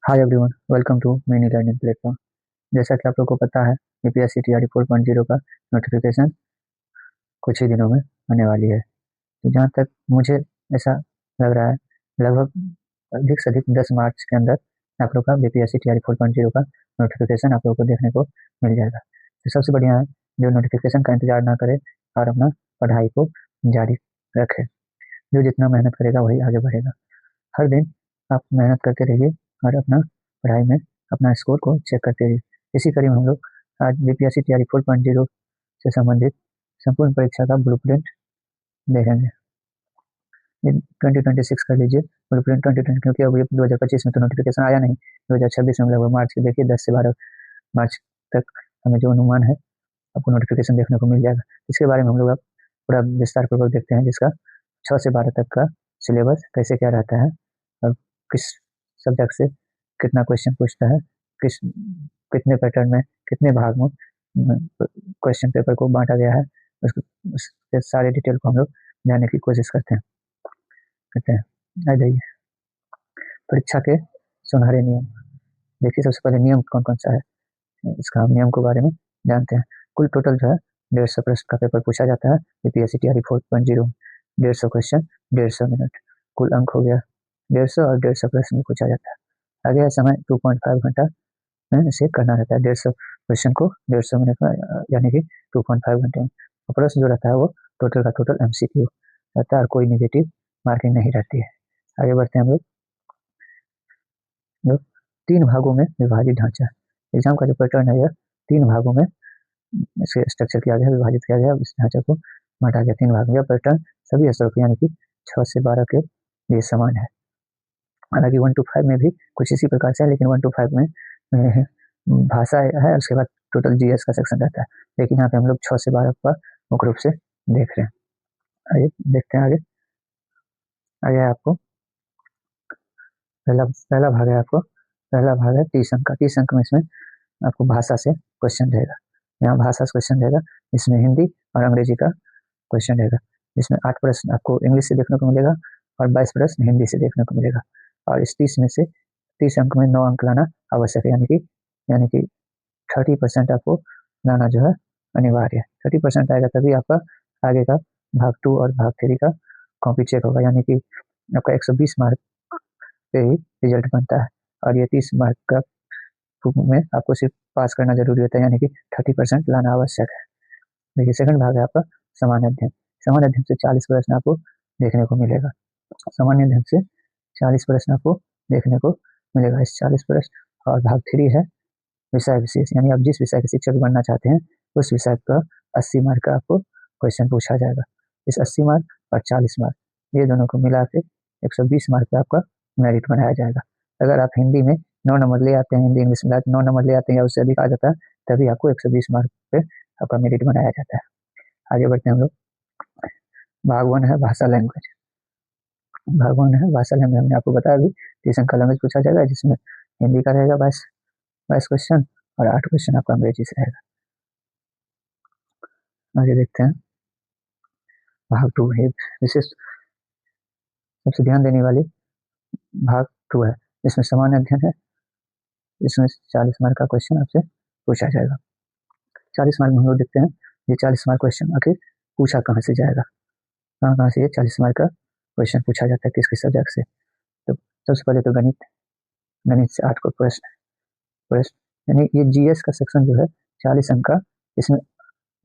Hi everyone, welcome to mini learning platform. जैसा कि आप लोगों को पता है, यूपीएससी टीआरई 4.0 का नोटिफिकेशन कुछ ही दिनों में आने वाली है। तो जहाँ तक मुझे ऐसा लग रहा है, लगभग अधिक से अधिक 10 मार्च के अंदर आप लोग का यूपीएससी टीआरई 4.0 का नोटिफिकेशन आप लोगों को देखने को मिल जाएगा। तो सबसे बढ़िया है जो नोटिफिकेशन का इंतजार ना करे और अपना पढ़ाई को जारी रखे। जो जितना मेहनत करेगा वही आगे बढ़ेगा। हर दिन आप मेहनत करते रहिए और अपना पढ़ाई में अपना स्कोर को चेक करते रहिए। इसी कड़ी में हम लोग आज बीपीएससी तैयारी 4.0 से संबंधित संपूर्ण परीक्षा का ब्लूप्रिंट देखेंगे। 2026 कर लीजिए ब्लूप्रिंट 2020, क्योंकि अभी 2025 में तो नोटिफिकेशन आया नहीं। 2026 में लगभग मार्च के देखिए 10 से 12 मार्च तक हमें जो अनुमान है आपको नोटिफिकेशन देखने को मिल जाएगा। इसके बारे में हम लोग अब पूरा विस्तार पूर्वक देखते हैं, जिसका 6 से 12 तक का सिलेबस कैसे क्या रहता है और किस सब्जेक्ट से कितना क्वेश्चन पूछता है, किस कितने पैटर्न में कितने भाग में क्वेश्चन पेपर को बांटा गया है, उसके सारे डिटेल को हम लोग जानने की कोशिश करते हैं। आ जाइए, परीक्षा के सुनहरे नियम। देखिए, सबसे पहले नियम कौन कौन सा है, इसका हम नियम के बारे में जानते हैं। कुल टोटल जो है 150 प्रश्न का पेपर पूछा जाता है यूपीएससी टीआरई 4.0। 150 क्वेश्चन, 150 मिनट, कुल अंक हो गया 150 और 150 प्रश्न में पूछा जाता है। आगे है समय 2.5 घंटा में इसे करना रहता है। 150 क्वेश्चन को 150 मिनट में, यानी कि 2.5 घंटे में। और प्रश्न जो रहता है वो टोटल का टोटल एमसीक्यू रहता है और कोई निगेटिव मार्किंग नहीं रहती है। आगे बढ़ते हैं हम लोग 3 भागों में विभाजित ढांचा। एग्जाम का जो पैटर्न है यह 3 भागों में इसे स्ट्रक्चर किया गया, विभाजित किया गया, इस ढांचे को बांटा गया 3 भाग में। यह पैटर्न सभी स्तरों के यानी कि 6 से 12 के लिए समान है। हालांकि 1 to 5 में भी कुछ इसी प्रकार से है, लेकिन 1 to 5 में भाषा है, उसके बाद टोटल जीएस का सेक्शन रहता है। लेकिन यहाँ पे हम लोग 6 से 12 का मुख्य रूप से देख रहे हैं। आइए देखते हैं आगे। आगे है आपको पहला भाग है आपको पहला भाग है 30 अंक का। 30 अंक में इसमें आपको भाषा से क्वेश्चन रहेगा। यहाँ भाषा से क्वेश्चन रहेगा, इसमें हिंदी और अंग्रेजी का क्वेश्चन रहेगा, जिसमें 8 प्रश्न आपको इंग्लिश से देखने को मिलेगा और 22 प्रश्न हिंदी से देखने को मिलेगा। और इस 30 में से 30 अंक में 9 अंक लाना आवश्यक है, यानी कि 30% आपको लाना जो है अनिवार्य है। 30% आएगा तभी आपका आगे का भाग 2 और भाग 3 का कॉपी चेक होगा, यानी कि आपका 120 मार्क पे ही रिजल्ट बनता है। और ये 30 मार्क का में आपको सिर्फ पास करना जरूरी होता है, यानी कि 30% लाना आवश्यक है। देखिए, सेकंड भाग है आपका सामान्य अध्ययन। सामान्य अध्ययन से 40 प्रश्न आपको देखने को मिलेगा। सामान्य अध्ययन से 40 प्रश्न आपको देखने को मिलेगा। इस 40 प्रश्न और भाग 3 है विषय विशेष, यानी आप जिस विषय के शिक्षक बनना चाहते हैं उस विषय का 80 मार्क का आपको क्वेश्चन पूछा जाएगा। इस 80 मार्क और 40 मार्क ये दोनों को मिला के 120 मार्क का आपका मेरिट बनाया जाएगा। अगर आप हिंदी में 9 नंबर ले आते हैं, हिंदी इंग्लिश मिला के 9 नंबर ले आते हैं या उससे अधिक आ जाता है, तभी आपको 120 मार्क पे आपका मेरिट बनाया जाता है। आगे बढ़ते हैं हम लोग। भाग 1 है भाषा लैंग्वेज। भाग 1 है भाषा लैंग्वेज, हमने आपको बताया अभी 30 अंक का लैंग्वेज पूछा जाएगा, जिसमें हिंदी का रहेगा 22 क्वेश्चन और 8 क्वेश्चन आपका अंग्रेजी से रहेगा। आगे देखते हैं भाग 2 है विशेष सबसे ध्यान देने वाली भाग 2 है, इसमें सामान्य अध्ययन है। इसमें 40 मार्क का क्वेश्चन आपसे पूछा जाएगा। 40 मार्क में हम लोग देखते हैं ये 40 मार्क क्वेश्चन आखिर पूछा कहाँ से जाएगा, कहाँ कहाँ से ये 40 मार्क का क्वेश्चन पूछा जाता है, किस किस सब्जेक्ट से। तो सबसे पहले तो गणित से 8 को प्रश्न यानी ये जीएस का सेक्शन जो है 40 अंक का, इसमें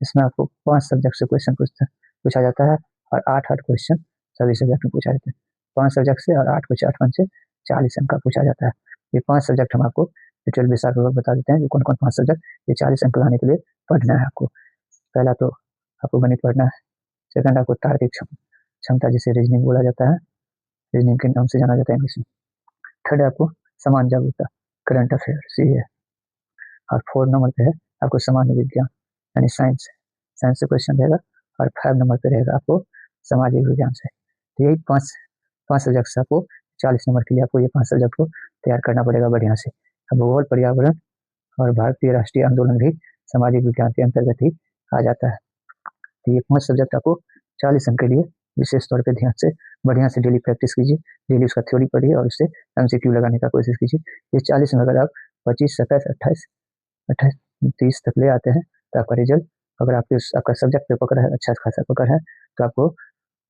इसमें आपको 5 सब्जेक्ट से क्वेश्चन पूछा जाता है और 8 क्वेश्चन सभी सब्जेक्ट में पूछा जाता है। 5 सब्जेक्ट से और 8 कुछ 8 से 40 अंक का पूछा जाता है। ये 5 सब्जेक्ट हम आपको डिटेल विस्तार पूर्वक बता देते हैं, कौन कौन 5 सब्जेक्ट ये 40 अंक लाने के लिए पढ़ना है आपको। पहला तो आपको गणित पढ़ना है। सेकंड आपको तार्किक क्षमता, जिसे रीजनिंग बोला जाता है, रीजनिंग के नाम से जाना जाता है इंग्लिश में। थर्ड आपको समान जागरूकता, करंट अफेयर ये है। और 4 नंबर पे है आपको सामान्य विज्ञान यानी साइंस साइंस से क्वेश्चन रहेगा। और 5 नंबर पे रहेगा आपको सामाजिक विज्ञान से। तो यही पाँच पाँच सब्जेक्ट से आपको 40 नंबर के लिए आपको ये 5 सब्जेक्ट को तैयार करना पड़ेगा बढ़िया से। अब भूगोल, पर्यावरण और भारतीय राष्ट्रीय आंदोलन भी सामाजिक विज्ञान के अंतर्गत ही आ जाता है। तो ये 5 सब्जेक्ट आपको 40 अंक के लिए विशेष तौर पे ध्यान से बढ़िया से डेली प्रैक्टिस कीजिए, डेली उसका थ्योरी पढ़िए और उससे MCQ लगाने का कोशिश कीजिए। इस 40 में अगर आप 25, 27, 28, 28, 30 तक ले आते हैं तो आपका रिजल्ट, अगर आपका सब्जेक्ट पे पकड़ है, अच्छा खासा पकड़ है, तो आपको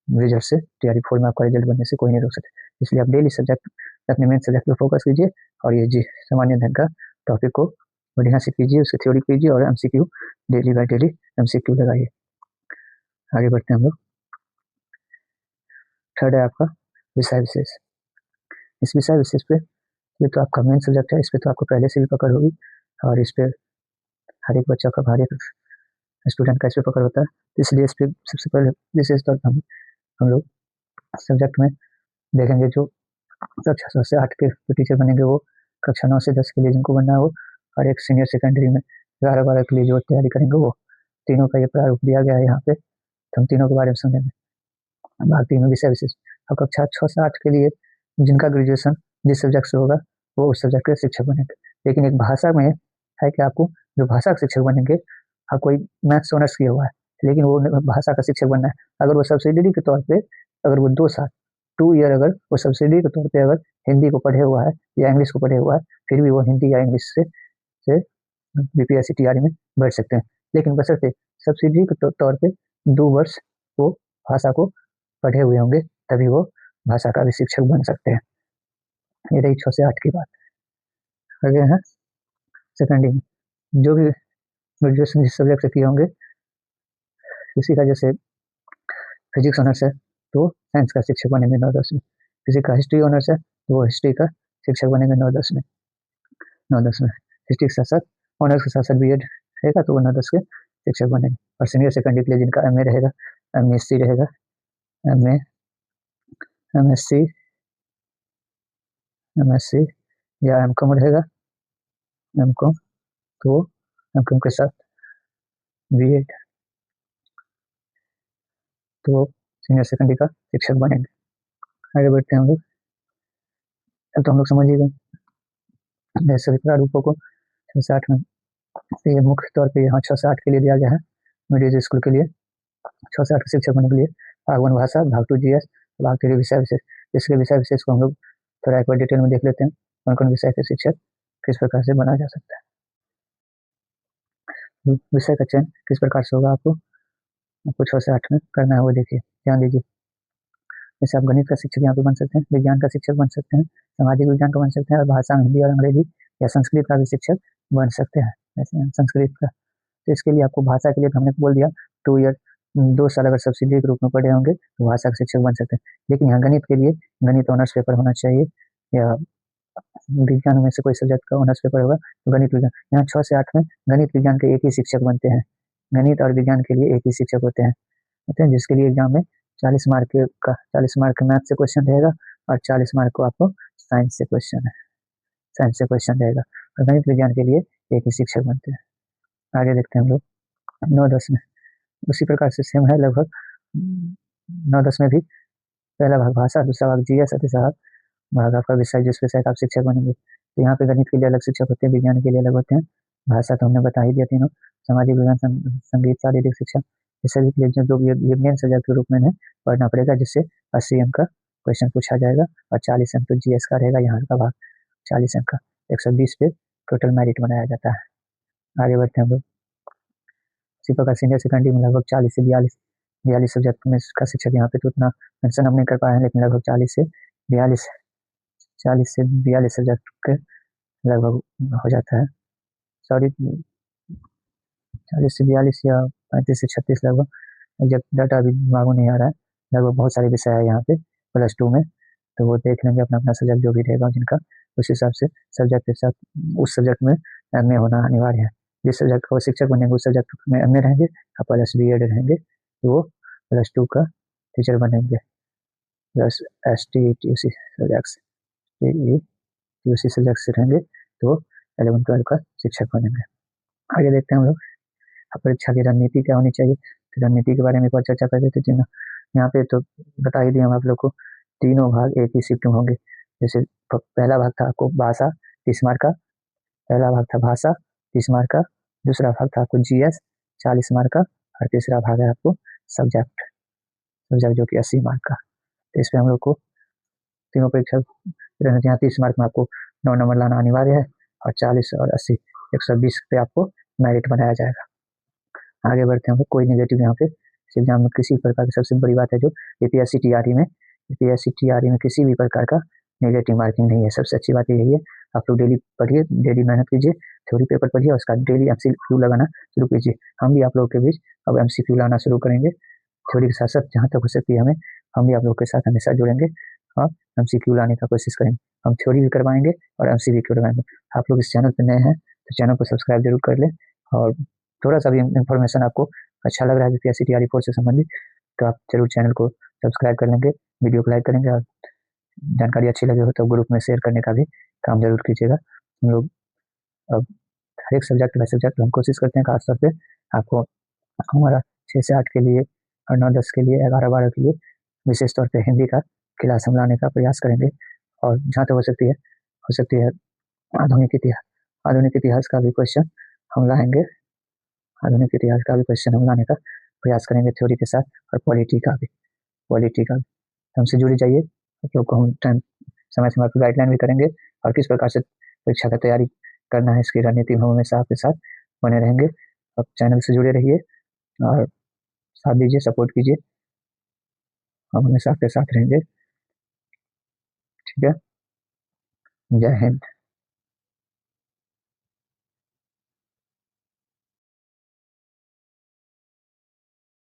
रिजल्ट से TRE 4 में आपका रिजल्ट बनने से कोई नहीं रोक सकता। इसलिए आप डेली सब्जेक्ट अपने मेन सब्जेक्ट पे फोकस कीजिए और ये जी सामान्य अध्ययन का टॉपिक को बढ़िया से कीजिए, उसकी थ्योरी कीजिए और MCQ daily by daily MCQ लगाइए। आगे बढ़ते हैं हम लोग। थर्ड है आपका विषय विशेष। इस विषय विशेष पे ये तो आपका मेन सब्जेक्ट है, इस पे तो आपको पहले से भी पकड़ होगी और इस पे हर एक बच्चा का, हर एक स्टूडेंट का इस पे पकड़ होता है। इसलिए इस पे सबसे पहले विशेष तौर पर हम लोग सब्जेक्ट में देखेंगे जो कक्षा 7 से 8 के जो टीचर बनेंगे वो कक्षा 9 से 10 के लिए जिनको बनना है वो, और एक सीनियर सेकेंडरी में 11-12 के लिए जो तैयारी करेंगे वो, तीनों का ये प्रारूप दिया गया है यहाँ पे, तो हम तीनों के बारे में समझेंगे। भाग 3 में विषय विशेष। अब कक्षा 6 से 8 के लिए जिनका ग्रेजुएशन जिस सब्जेक्ट से होगा वो उस सब्जेक्ट के शिक्षक बनेंगे। लेकिन एक भाषा में है कि आपको जो भाषा का शिक्षक बनेंगे, हाँ कोई मैथ्स ऑनर्स किया हुआ है लेकिन वो भाषा का शिक्षक बनना है, अगर वो सब्सिडरी के तौर पे, अगर वो 2 साल 2 ईयर अगर वो सब्सिडरी के तौर पे अगर हिंदी को पढ़े हुआ है या इंग्लिश को पढ़े हुआ है, फिर भी वो हिंदी या इंग्लिश से BPSC TRE में बैठ सकते हैं। लेकिन बशर्ते सब्सिडरी के तौर पे 2 वर्ष वो भाषा को पढ़े हुए होंगे, तभी वो भाषा का भी शिक्षक बन सकते हैं। ये रही 6 से 8 की बात। आगे है सेकेंडरी में, जो भी ग्रेजुएशन जिस सब्जेक्ट से किए होंगे, किसी का जैसे फिजिक्स ऑनर्स है तो साइंस का शिक्षक बनेंगे 9-10 में, किसी का हिस्ट्री ऑनर्स है तो वो हिस्ट्री का शिक्षक बनेंगे 9-10 में। 9-10 में हिस्ट्री के साथ साथ ऑनर्स के साथ साथ BEd रहेगा तो वो 9-10 के शिक्षक बनेंगे। और सीनियर सेकेंडरी के लिए जिनका MA रहेगा, MSc रहेगा, MA, MSc, MSc या MCOM रहेगा, MCOM, तो MCOM के साथ BEd, तो सीनियर सेकेंडरी का शिक्षक बनेंगे। आगे बढ़ते हैं हम लोग। तो हम लोग समझ ही गए सभी प्रारूपों को 6 से 8 में। तो ये मुख्य तौर पे यहाँ 6 से 8 के लिए दिया गया है, मिडिल स्कूल के लिए 6 से 8 के शिक्षक बनने के लिए। भाग 1 भाषा, भाग 2 GS, भाग 3 विषय विशेष। इसके विषय विशेष को हम लोग थोड़ा एक बार डिटेल में देख लेते हैं, कौन कौन विषय के शिक्षक किस प्रकार से बनाया जा सकता है। विषय का चयन किस प्रकार से होगा आपको 6 से 8 में करना है, वो देखिए, ध्यान दीजिए। जैसे आप गणित का शिक्षक यहाँ पे बन सकते हैं, विज्ञान का शिक्षक बन सकते हैं, सामाजिक विज्ञान का बन सकते हैं, और भाषा में हिंदी और अंग्रेजी या संस्कृत का भी शिक्षक बन सकते हैं। जैसे संस्कृत का, तो इसके लिए आपको भाषा के लिए हमने बोल दिया 2 ईयर 2 साल अगर सब्सिडी के रूप में पढ़े होंगे तो भाषा के शिक्षक बन सकते हैं। लेकिन यहाँ गणित के लिए गणित ऑनर्स पेपर होना चाहिए, या विज्ञान में से कोई सब्जेक्ट का ऑनर्स पेपर होगा तो गणित विज्ञान। यहाँ 6 से 8 में गणित विज्ञान के एक ही शिक्षक बनते हैं, गणित और विज्ञान के लिए एक ही शिक्षक होते हैं, जिसके लिए एग्जाम में 40 मार्क का 40 मार्क मैथ से क्वेश्चन रहेगा और 40 मार्क को आपको साइंस से क्वेश्चन रहेगा, और गणित विज्ञान के लिए एक ही शिक्षक बनते हैं। आगे देखते हैं हम लोग 9-10 में, उसी प्रकार से सेम है लगभग। 9-10 में भी पहला भाग भाषा, दूसरा भाग GS, तीसरा भाग आपका विषय, जिस विषय का आप शिक्षक बनेंगे। तो यहाँ पे गणित के लिए अलग शिक्षक होते हैं, विज्ञान के लिए अलग होते हैं, भाषा तो हमने बता ही दिया तीनों, सामाजिक विज्ञान, संगीत, शारीरिक शिक्षा, इस सभी के लिए जो ये मेन सब्जेक्ट के रूप में है पढ़ना पड़ेगा, जिससे 80 अंक का क्वेश्चन पूछा जाएगा और 40 अंक तो GS का रहेगा। यहाँ का भाग 40 अंक का 120 पे टोटल मेरिट बनाया जाता है। आगे बढ़ते हैं हम लोग। इसी प्रकार सीनियर सेकेंडरी में लगभग 40 से 42 सब्जेक्ट में का शिक्षक यहाँ पे तो उतना मेंशन हम नहीं कर पाए हैं, लेकिन लगभग 40 से 42 सब्जेक्ट के लगभग हो जाता है। सॉरी, 40 से 42 या 35 से 36 लगभग, जब डाटा अभी दिमाग में नहीं आ रहा है। लगभग बहुत सारे विषय है यहाँ पे +2 में, तो वो देख लेंगे अपना अपना सब्जेक्ट जो भी रहेगा जिनका, उस हिसाब से सब्जेक्ट के साथ उस सब्जेक्ट में MA होना अनिवार्य है। जिस सब्जेक्ट का वो शिक्षक बनेंगे उस सब्जेक्ट में MA रहेंगे और प्लस BEd रहेंगे, तो वो +2 का टीचर बनेंगे, प्लस ST उसी सब्जेक्ट से रहेंगे तो 11-12 का शिक्षक बनेंगे। आगे देखते हैं हम लोग परीक्षा की रणनीति क्या होनी चाहिए। तो रणनीति के बारे में एक बार चर्चा कर देते हैं। यहाँ पे तो बता ही दिया हम आप लोग को, तीनों भाग एक ही शिफ्ट में होंगे। जैसे पहला भाग था आपको भाषा 30 मार्क का, पहला भाग था भाषा 30 मार्क का, दूसरा भाग था आपको GS 40 मार्क का, और तीसरा भाग है आपको सब्जेक्ट सब्जेक्ट जो कि 80 मार्क का। तो इस पर हम लोग को तीनों परीक्षा यहाँ 30 मार्क में आपको 9 नंबर लाना अनिवार्य है, और 40 और 80 120 पे आपको मेरिट बनाया जाएगा। आगे बढ़ते हैं, कोई नेगेटिव यहाँ पे एग्जाम में किसी प्रकार की सबसे बड़ी बात है जो यूपीएससी टीआरई में किसी भी प्रकार का नेगेटिव मार्किंग नहीं है। सबसे अच्छी बात यही है, आप लोग डेली पढ़िए, डेली मेहनत कीजिए, थ्योरी पेपर पढ़िए और उसका डेली एमसीक्यू लगाना शुरू कीजिए। हम भी आप लोगों के बीच अब एमसीक्यू लाना शुरू करेंगे थ्योरी के साथ साथ, जहाँ तक हो सकती है हम भी आप लोगों के साथ हमेशा जुड़ेंगे और एमसीक्यू लाने का कोशिश करेंगे। हम थ्योरी भी करवाएंगे और एमसीक्यू करवाएंगे। आप लोग इस चैनल पर नए हैं तो चैनल को सब्सक्राइब जरूर कर लें, और थोड़ा सा भी इन्फॉर्मेशन आपको अच्छा लग रहा है यूपीएससी टीआरई फोर्स से संबंधित तो आप जरूर चैनल को सब्सक्राइब कर लेंगे, वीडियो को लाइक करेंगे, और जानकारी अच्छी लगी हो तो ग्रुप में शेयर करने का भी काम जरूर कीजिएगा। हम लोग अब हर एक सब्जेक्ट बाय सब्जेक्ट हम कोशिश करते हैं खासतौर पे आपको हमारा 6 से 8 के लिए और 9-10 के लिए 11-12 के लिए विशेष तौर पे हिंदी का क्लास हम लाने का प्रयास करेंगे, और जहाँ तक हो सकती है आधुनिक इतिहास का भी क्वेश्चन हम लाएंगे। आधुनिक इतिहास का भी क्वेश्चन हम लाने का प्रयास करेंगे थ्योरी के साथ, और पॉलिटी का भी हमसे जुड़ जाइए। आप लोग को हम समय समय पर गाइडलाइन भी करेंगे, और किस प्रकार से परीक्षा का तैयारी करना है इसकी रणनीति हम हमेशा आपके साथ बने रहेंगे। आप चैनल से जुड़े रहिए और साथ दीजिए, सपोर्ट कीजिए, हम हमेशा आपके साथ रहेंगे। ठीक है, जय हिंद।